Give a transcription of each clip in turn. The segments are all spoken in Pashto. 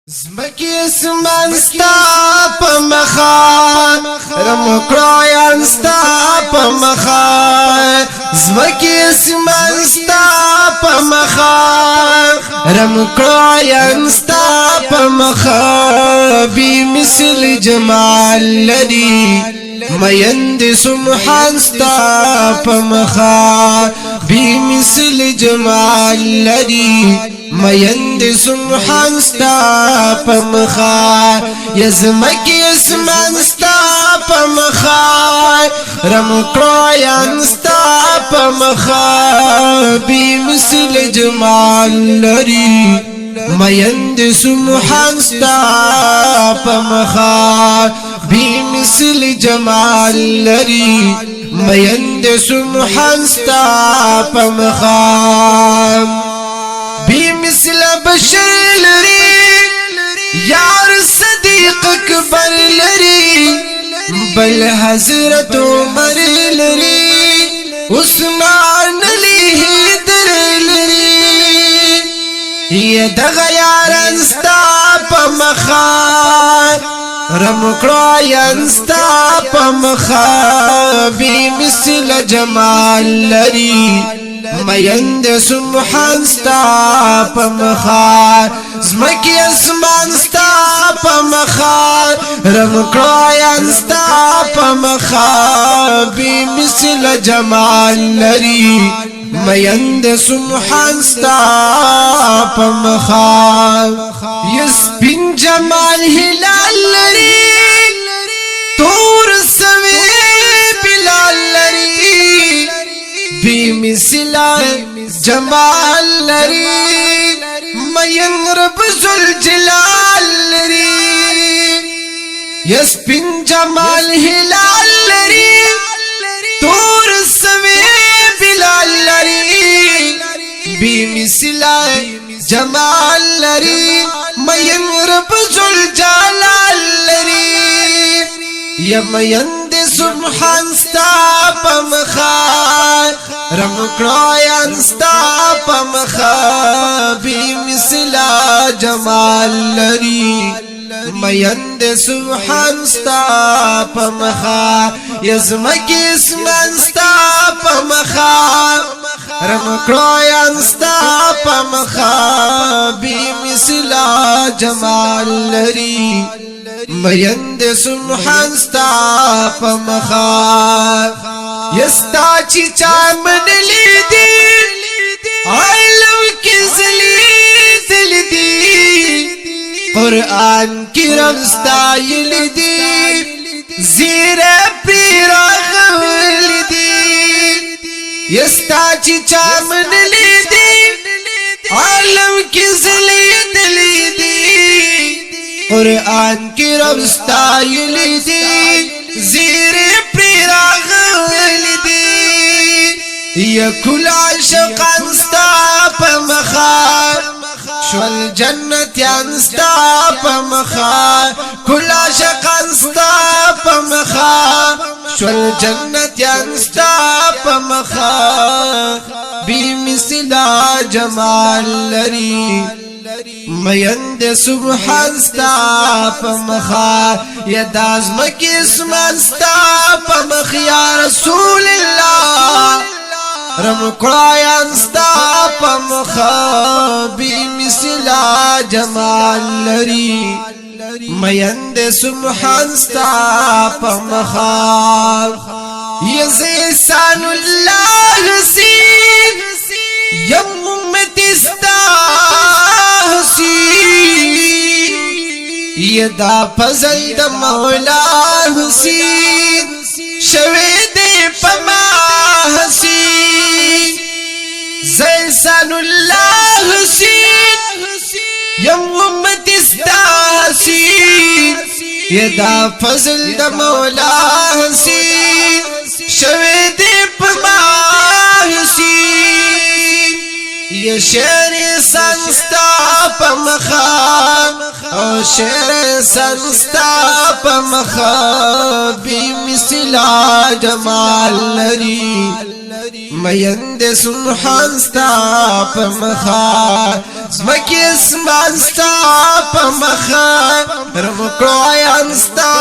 زمکی اسمان ستا پا مخا رمکراین ستا پا مخا زمکی اسمان ستا پا مخا رمکراین ستا پا مخا بی مثل جمال لدی ميند سمحان ستا پمخا بی مثل جمال لدی ميند سمحان ستا پمخا یزمکی اسمان ستا پمخا رمکراین ستا پمخا بی مثل جمال لدی ميند سمحان ستا پمخا بی مثل جمال لري ميند سمحان ستا پمخا بی مثل بشر لري یار صدیق اکبر لري بل حضرت عمر لري عثمان علی حیدر لري یہ دغه یاران ستا پمخا رمکراین ستا پمخا بی مثل جمال لري ميند سمحان ستا پمخا زمکی اسمان ستا پمخا رمکراین ستا پمخا بی مثل جمال لري ميند سمحان ستا پمخا یسپین جمال هلال لري تور سوي بلال لري بی مثل جمال لري مين رب ذوالجلال لري یسپین جمال هلال لري تور سوي بلال لري بی مثل جمال لري مين رب ذوالجلال لري یا ميند سبحان ستا پمخا رمکراین ستا پمخا بی مثل جمال لري ميند سبحان ستا پمخا یزمکی اسمان ستا پمخا رمکراین ستا پمخا بی مثل جمال لري ميند سبحان ستا پمخا یستا چی چامن لیدی علم کی زلی دی قرآن کی رمستا یلدی زیر پیرا غول دی یستا چی چامن لیدی علم کی زلی دی قرآن کی رمستا یلدی زیر پیرا غول دی یا کل عاشقان ستا پمخا شول جنتیان ستا پمخا کل عاشقان ستا پمخا شول جنتیان ستا پمخا بی مثل جمال لري ميند سبحان ستا پمخا یا دازمکی اسمان ستا پمخ یا رسول اللہ رمکراین ستا پمخا بی مثل جمال لري ميند سبحان ستا پمخا یزیسان اللہ حسین یم امتی ستا یدا فضل د مولا حسین شوی دی پما حسین زیسان اللہ حسین یم امت استا حسین یدا فضل د مولا حسین شوی دی پما حسین یہ شیر سنستا پمخا او شیر سنستا پمخا بی مثل جمال لري ميند سبحان ستا پمخا زمکی اسمان ستا پمخا رمکړو انستا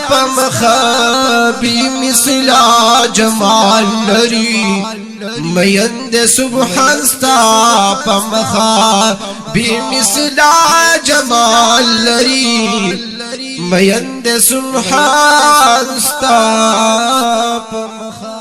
پمخا بی مثلا جمال لري میند سبحان ستا پمخا بی مثلا جمال لري میند سبحان ستا پمخا